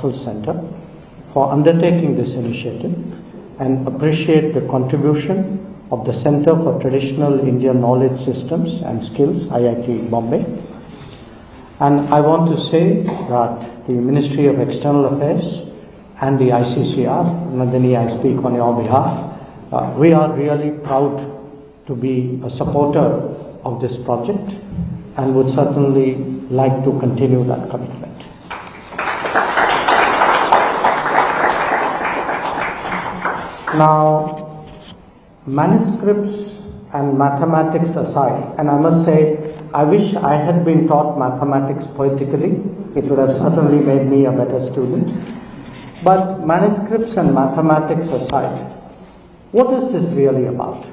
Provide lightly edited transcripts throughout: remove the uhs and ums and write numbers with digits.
Center for undertaking this initiative and appreciate the contribution of the Center for Traditional Indian Knowledge Systems and Skills, IIT Bombay. And I want to say that the Ministry of External Affairs and the ICCR, Nandini, I speak on your behalf, we are really proud to be a supporter of this project and would certainly like to continue that commitment. Now, manuscripts and mathematics aside, and I must say, I wish I had been taught mathematics poetically. It would have certainly made me a better student. But manuscripts and mathematics aside, what is this really about?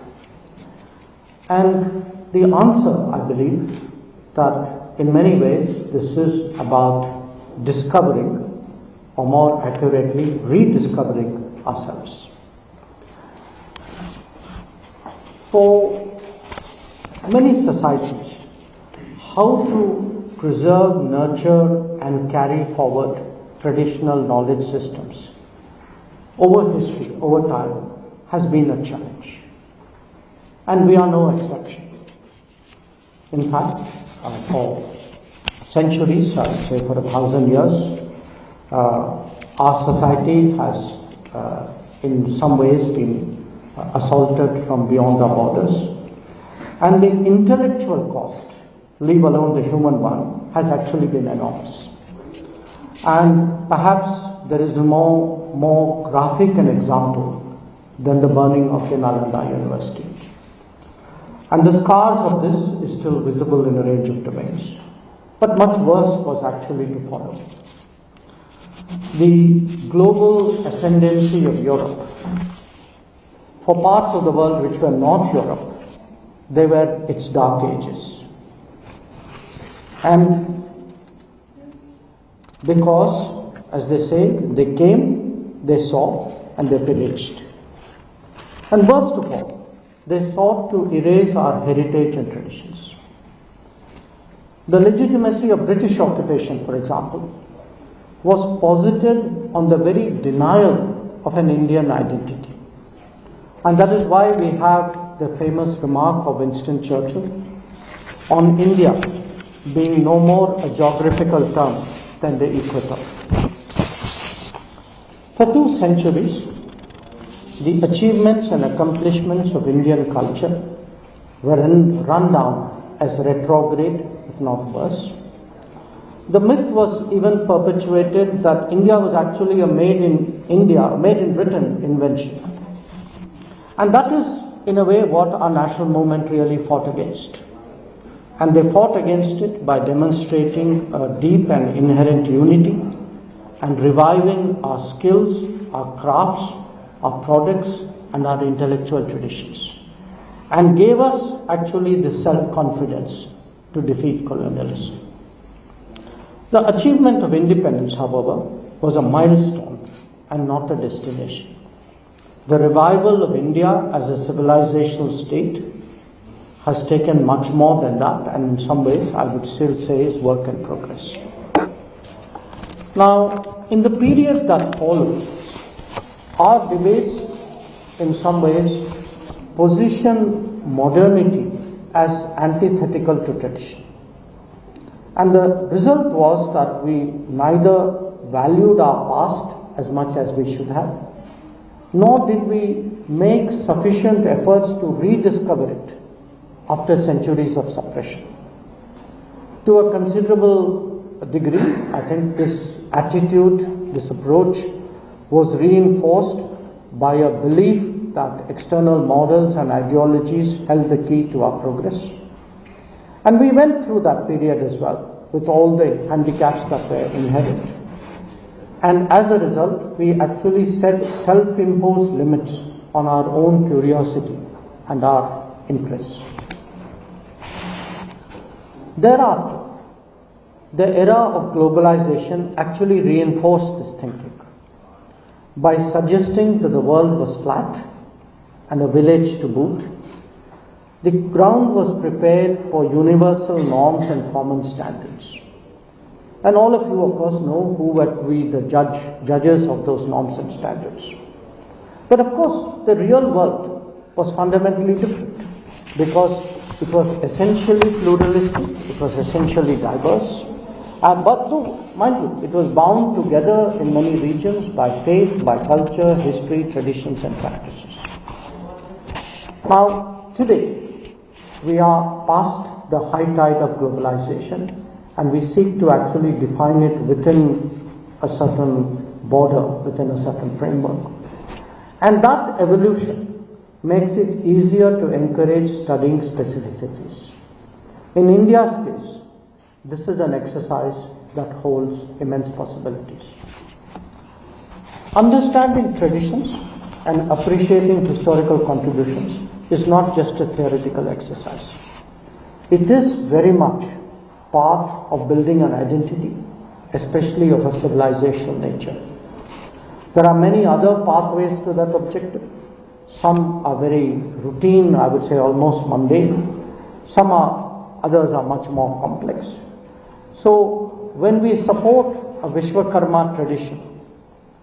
And the answer, I believe, that in many ways this is about discovering, or more accurately, rediscovering ourselves. For many societies, how to preserve, nurture, and carry forward traditional knowledge systems over history, over time, has been a challenge. And we are no exception. In fact, for centuries, I would say for 1,000 years, our society has in some ways been assaulted from beyond our borders. And the intellectual cost, leave alone the human one, has actually been enormous. And perhaps there is a more graphic an example than the burning of the Nalanda University. And the scars of this is still visible in a range of domains. But much worse was actually to follow. The global ascendancy of Europe. For parts of the world which were not Europe, they were its dark ages. And because, as they say, they came, they saw, and they pillaged. And worst of all, they sought to erase our heritage and traditions. The legitimacy of British occupation, for example, was posited on the very denial of an Indian identity. And that is why we have the famous remark of Winston Churchill on India being no more a geographical term than the equator. For 2 centuries, the achievements and accomplishments of Indian culture were run down as retrograde, if not worse. The myth was even perpetuated that India was actually a made in Britain invention. And that is, in a way, what our national movement really fought against. And they fought against it by demonstrating a deep and inherent unity and reviving our skills, our crafts, our products, and our intellectual traditions. And gave us actually the self-confidence to defeat colonialism. The achievement of independence, however, was a milestone and not a destination. The revival of India as a civilizational state has taken much more than that, and in some ways I would still say is work in progress. Now, in the period that follows, our debates in some ways position modernity as antithetical to tradition. And the result was that we neither valued our past as much as we should have, nor did we make sufficient efforts to rediscover it after centuries of suppression. To a considerable degree, I think this attitude, this approach was reinforced by a belief that external models and ideologies held the key to our progress. And we went through that period as well, with all the handicaps that were inherent. And as a result, we actually set self-imposed limits on our own curiosity and our interests. Thereafter, the era of globalization actually reinforced this thinking by suggesting that the world was flat and a village to boot. The ground was prepared for universal norms and common standards. And all of you, of course, know who were the judges of those norms and standards. But of course, the real world was fundamentally different because it was essentially pluralistic, it was essentially diverse, but mind you, it was bound together in many regions by faith, by culture, history, traditions and practices. Now, today, we are past the high tide of globalization and we seek to actually define it within a certain border, within a certain framework. And that evolution makes it easier to encourage studying specificities. In India's case, this is an exercise that holds immense possibilities. Understanding traditions and appreciating historical contributions is not just a theoretical exercise. It is very much part of building an identity, especially of a civilizational nature. There are many other pathways to that objective. Some are very routine, I would say almost mundane. Others are much more complex. So when we support a Vishwakarma tradition,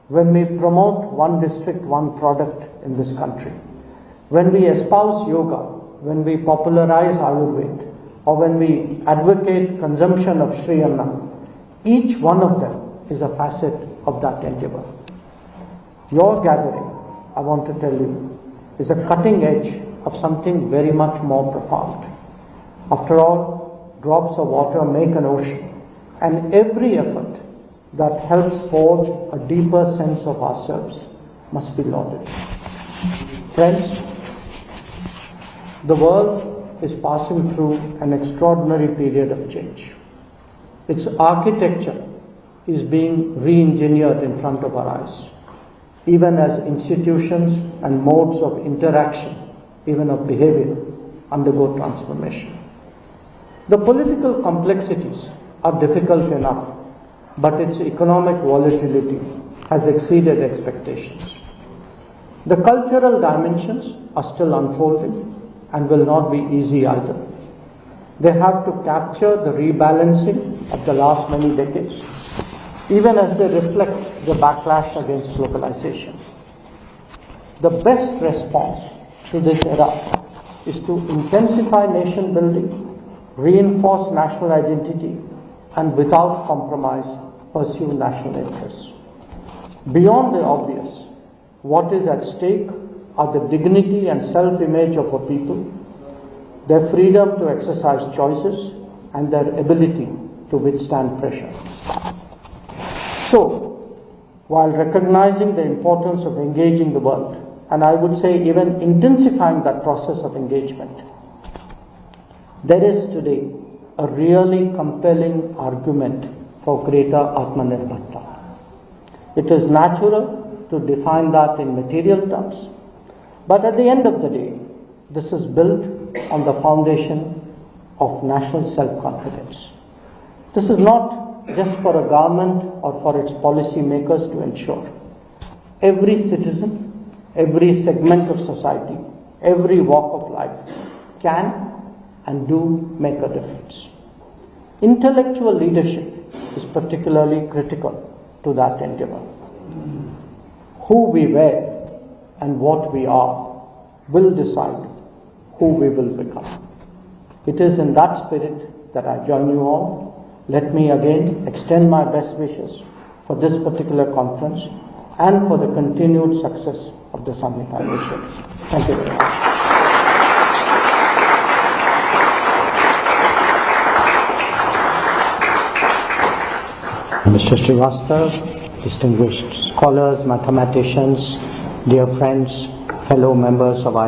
when we promote one district, one product in this country, when we espouse yoga, when we popularize Ayurveda, or when we advocate consumption of Sri Anna, each one of them is a facet of that endeavor. Your gathering, I want to tell you, is a cutting edge of something very much more profound. After all, drops of water make an ocean, and every effort that helps forge a deeper sense of ourselves must be lauded. Friends, the world is passing through an extraordinary period of change. Its architecture is being re-engineered in front of our eyes, even as institutions and modes of interaction, even of behavior, undergo transformation. The political complexities are difficult enough, but its economic volatility has exceeded expectations. The cultural dimensions are still unfolding and will not be easy either. They have to capture the rebalancing of the last many decades, even as they reflect the backlash against globalization. The best response to this era is to intensify nation building, reinforce national identity, and without compromise, pursue national interests. Beyond the obvious, what is at stake are the dignity and self-image of a people, their freedom to exercise choices, and their ability to withstand pressure. So, while recognizing the importance of engaging the world, and I would say even intensifying that process of engagement, there is today a really compelling argument for greater Atmanirbharta. It is natural to define that in material terms, but at the end of the day, this is built on the foundation of national self-confidence. This is not just for a government or for its policy makers to ensure. Every citizen, every segment of society, every walk of life can and do make a difference. Intellectual leadership is particularly critical to that endeavor. Who we were and what we are will decide who we will become. It is in that spirit that I join you all. Let me again extend my best wishes for this particular conference and for the continued success of the Samhita initiative. Thank you very much. Mr. Srivastava, distinguished scholars, mathematicians, dear friends, fellow members of